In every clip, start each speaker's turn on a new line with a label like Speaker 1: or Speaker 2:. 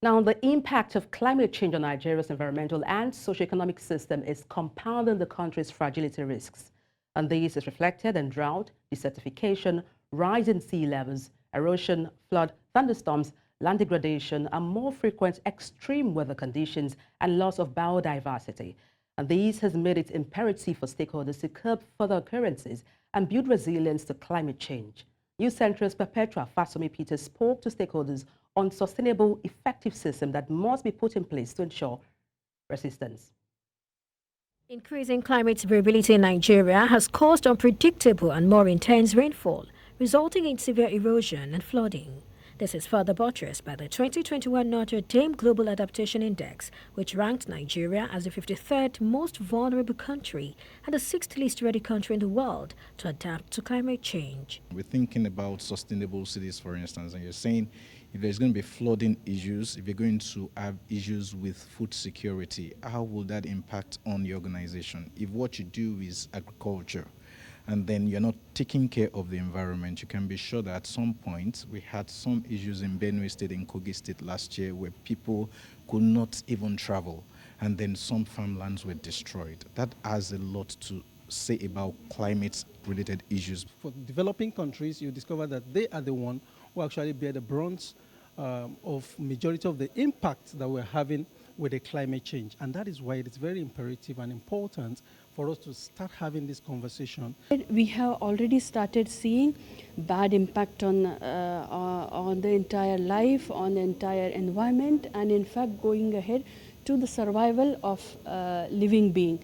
Speaker 1: Now, the impact of climate change on Nigeria's environmental and socioeconomic system is compounding the country's fragility risks. And this is reflected in drought, desertification, rising sea levels, erosion, flood, thunderstorms, land degradation, and more frequent extreme weather conditions and loss of biodiversity. And this has made it imperative for stakeholders to curb further occurrences and build resilience to climate change. NewsCentral's Perpetua Fasanmi-Peters spoke to stakeholders on sustainable, effective system that must be put in place to ensure resistance.
Speaker 2: Increasing climate variability in Nigeria has caused unpredictable and more intense rainfall, resulting in severe erosion and flooding. This is further buttressed by the 2021 Notre Dame Global Adaptation Index, which ranked Nigeria as the 53rd most vulnerable country and the 6th least ready country in the world to adapt to climate change.
Speaker 3: We're thinking about sustainable cities, for instance, and you're saying if there's going to be flooding issues, if you're going to have issues with food security, how will that impact on your organization? If what you do is agriculture, and then you're not taking care of the environment, you can be sure that at some point we had some issues in Benue State and Kogi State last year where people could not even travel, and then some farmlands were destroyed. That has a lot to say about climate-related issues.
Speaker 4: For developing countries, you discover that they are the one who actually bear the brunt of majority of the impact that we're having with the climate change. And that is why it is very imperative and important for us to start having this conversation.
Speaker 5: We have already started seeing bad impact on the entire life, on the entire environment, and in fact going ahead to the survival of living being.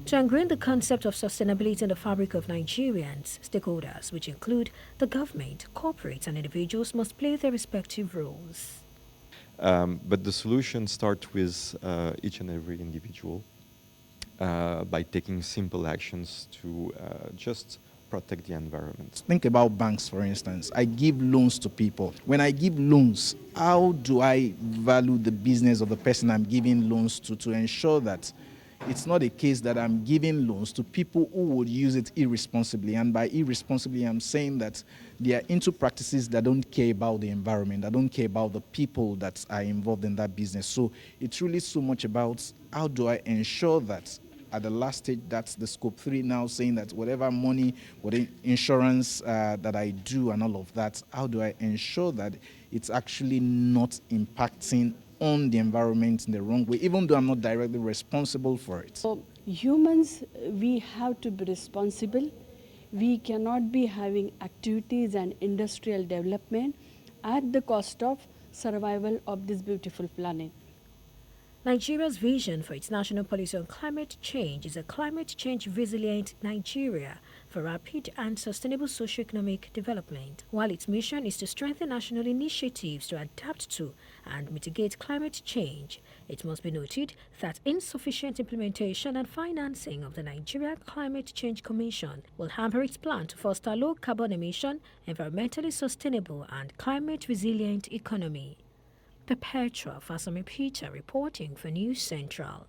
Speaker 2: To ingrain the concept of sustainability in the fabric of Nigerians, stakeholders, which include the government, corporates and individuals, must play their respective roles.
Speaker 6: But the solution starts with each and every individual by taking simple actions to just protect the environment.
Speaker 3: Think about banks, for instance. I give loans to people. When I give loans, how do I value the business of the person I'm giving loans to ensure that it's not a case that I'm giving loans to people who would use it irresponsibly. And by irresponsibly, I'm saying that they are into practices that don't care about the environment, that don't care about the people that are involved in that business. So it's really so much about how do I ensure that at the last stage, that's the scope 3 now, saying that whatever money, whatever insurance that I do and all of that, how do I ensure that it's actually not impacting on the environment in the wrong way, even though I'm not directly responsible for it.
Speaker 5: So humans, we have to be responsible. We cannot be having activities and industrial development at the cost of survival of this beautiful planet.
Speaker 2: Nigeria's vision for its national policy on climate change is a climate change resilient Nigeria for rapid and sustainable socio-economic development, while its mission is to strengthen national initiatives to adapt to and mitigate climate change. It must be noted that insufficient implementation and financing of the Nigeria Climate Change Commission will hamper its plan to foster low carbon emission, environmentally sustainable and climate resilient economy. Perpetua Fasanmi-Peters reporting for NewsCentral.